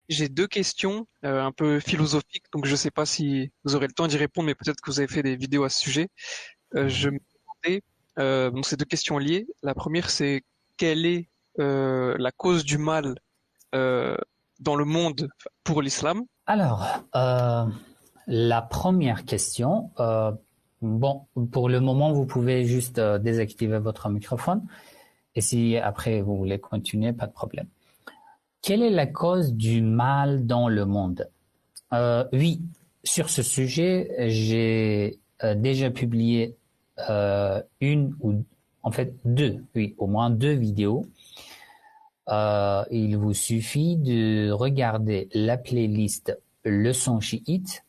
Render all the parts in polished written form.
J'ai deux questions un peu philosophiques, donc je ne sais pas si vous aurez le temps d'y répondre, mais peut-être que vous avez fait des vidéos à ce sujet. Je Mhm. me demandais, donc ces deux questions liées. La première, c'est quelle est la cause du mal euh, dans le monde pour l'islam? Alors, la première question, bon, pour le moment, vous pouvez juste désactiver votre microphone et si après vous voulez continuer, pas de problème. Quelle est la cause du mal dans le monde? Oui, sur ce sujet, j'ai déjà publié une ou en fait deux, oui, au moins deux vidéos. Il vous suffit de regarder la playlist Leçon chiite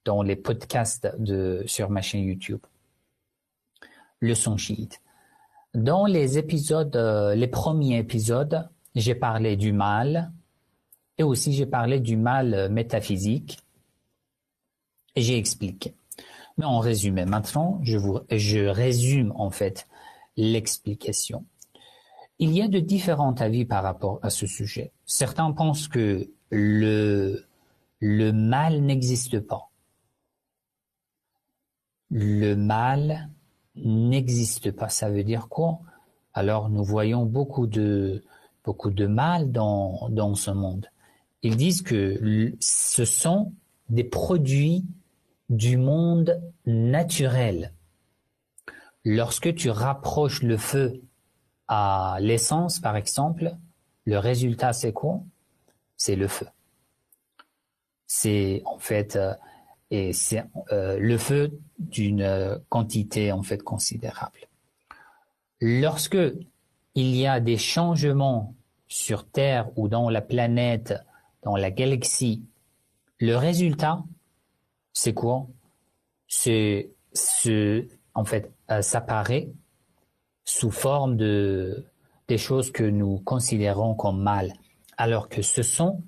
dans les podcasts sur ma chaîne YouTube. Leçon chiite. Dans les épisodes, les premiers épisodes, j'ai parlé du mal et aussi j'ai parlé du mal métaphysique et j'ai expliqué. Mais en résumé, maintenant, je résume en fait l'explication. Il y a de différents avis par rapport à ce sujet. Certains pensent que le mal n'existe pas. Le mal n'existe pas. Ça veut dire quoi? Alors nous voyons beaucoup de mal dans ce monde. Ils disent que ce sont des produits du monde naturel. Lorsque tu rapproches le feu à l'essence, par exemple, le résultat c'est quoi? C'est le feu. C'est en fait et c'est le feu d'une quantité en fait considérable. Lorsque il y a des changements sur Terre ou dans la planète, dans la galaxie, le résultat, c'est quoi? C'est en fait, ça paraît sous forme des choses que nous considérons comme mal, alors que ce sont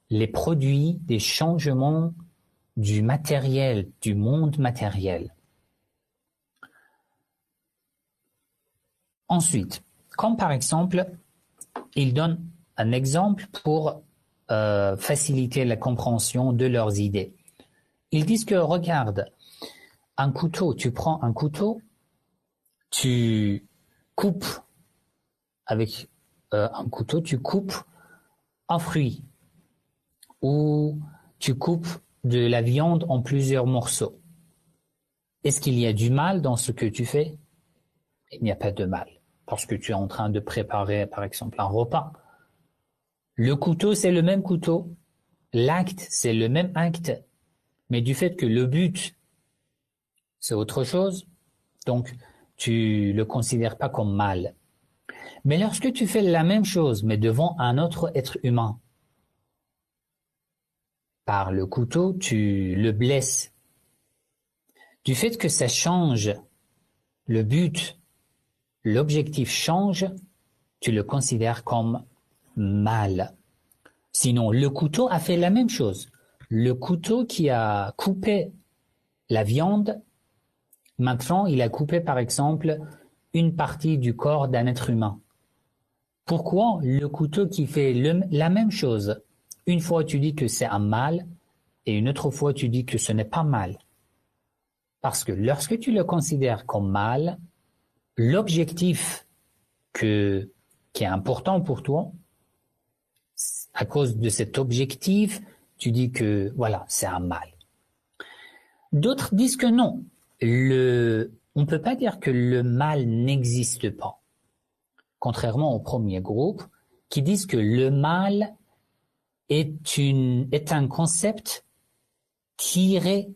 les produits des changements du matériel, du monde matériel. Ensuite, comme par exemple, ils donnent un exemple pour faciliter la compréhension de leurs idées. Ils disent que, regarde, un couteau, tu prends un couteau, tu coupes avec un couteau, tu coupes un fruit ou tu coupes de la viande en plusieurs morceaux. Est-ce qu'il y a du mal dans ce que tu fais? Il n'y a pas de mal parce que tu es en train de préparer, par exemple, un repas. Le couteau, c'est le même couteau. L'acte, c'est le même acte. Mais du fait que le but, c'est autre chose, donc tu le considères pas comme mal. Mais lorsque tu fais la même chose, mais devant un autre être humain, par le couteau, tu le blesses. Du fait que ça change, le but, l'objectif change, tu le considères comme mal. Sinon, le couteau a fait la même chose. Le couteau qui a coupé la viande, maintenant il a coupé par exemple une partie du corps d'un être humain. Pourquoi le couteau qui fait la même chose, une fois tu dis que c'est un mal et une autre fois tu dis que ce n'est pas mal? Parce que lorsque tu le considères comme mal, l'objectif qui est important pour toi, à cause de cet objectif, tu dis que voilà, c'est un mal. D'autres disent que non, on ne peut pas dire que le mal n'existe pas. Contrairement au premier groupe, qui disent que le mal est un concept tiré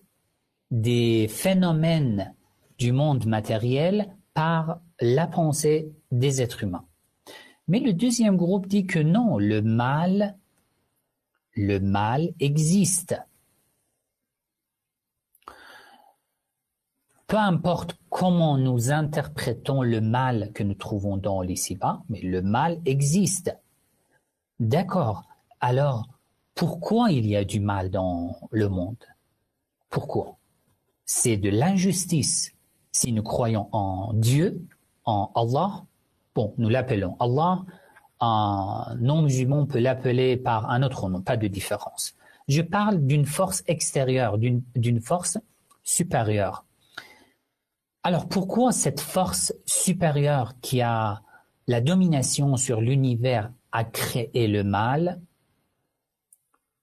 des phénomènes du monde matériel par la pensée des êtres humains. Mais le deuxième groupe dit que non, le mal existe. Peu importe comment nous interprétons le mal que nous trouvons dans l'ici-bas, mais le mal existe. D'accord. Alors, pourquoi il y a du mal dans le monde? Pourquoi? C'est de l'injustice. Si nous croyons en Dieu, en Allah, bon, nous l'appelons Allah, un non-musulman peut l'appeler par un autre nom, pas de différence. Je parle d'une force extérieure, d'une force supérieure. Alors pourquoi cette force supérieure qui a la domination sur l'univers a créé le mal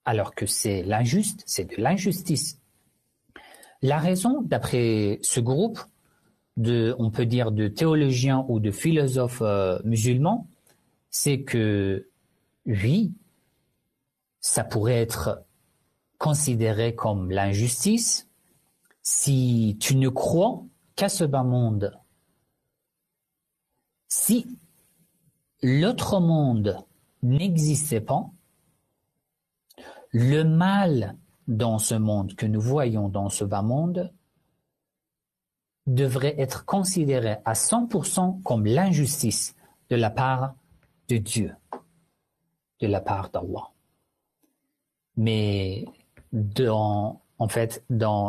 alors que c'est l'injuste, c'est de l'injustice? La raison, d'après ce groupe on peut dire de théologiens ou de philosophes musulmans, c'est que oui, ça pourrait être considéré comme l'injustice si tu ne crois qu'à ce bas monde. Si l'autre monde n'existait pas, le mal dans ce monde que nous voyons dans ce bas monde devrait être considéré à 100% comme l'injustice de la part de Dieu, de la part d'Allah. Mais dans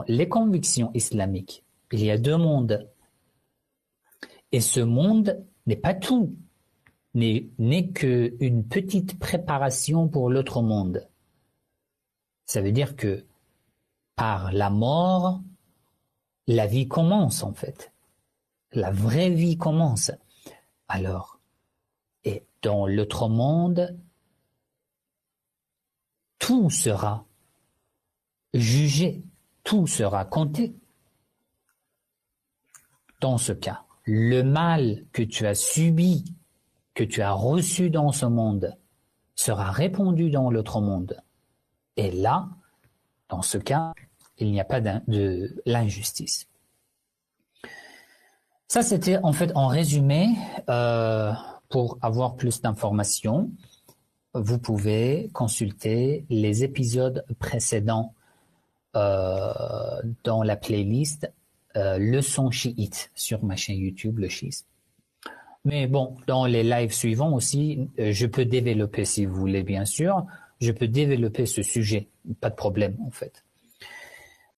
les convictions islamiques, il y a deux mondes. Et ce monde n'est pas tout, n'est qu'une petite préparation pour l'autre monde. Ça veut dire que par la mort, la vie commence en fait. La vraie vie commence. Alors, et dans l'autre monde, tout sera jugé, tout sera compté. Dans ce cas, le mal que tu as subi, que tu as reçu dans ce monde, sera répandu dans l'autre monde. Et là, dans ce cas, il n'y a pas de l'injustice. Ça, c'était en fait en résumé. Pour avoir plus d'informations, vous pouvez consulter les épisodes précédents dans la playlist Leçon chiite sur ma chaîne YouTube, le chiisme. Mais bon, dans les lives suivants aussi, je peux développer, si vous voulez bien sûr, je peux développer ce sujet, pas de problème en fait.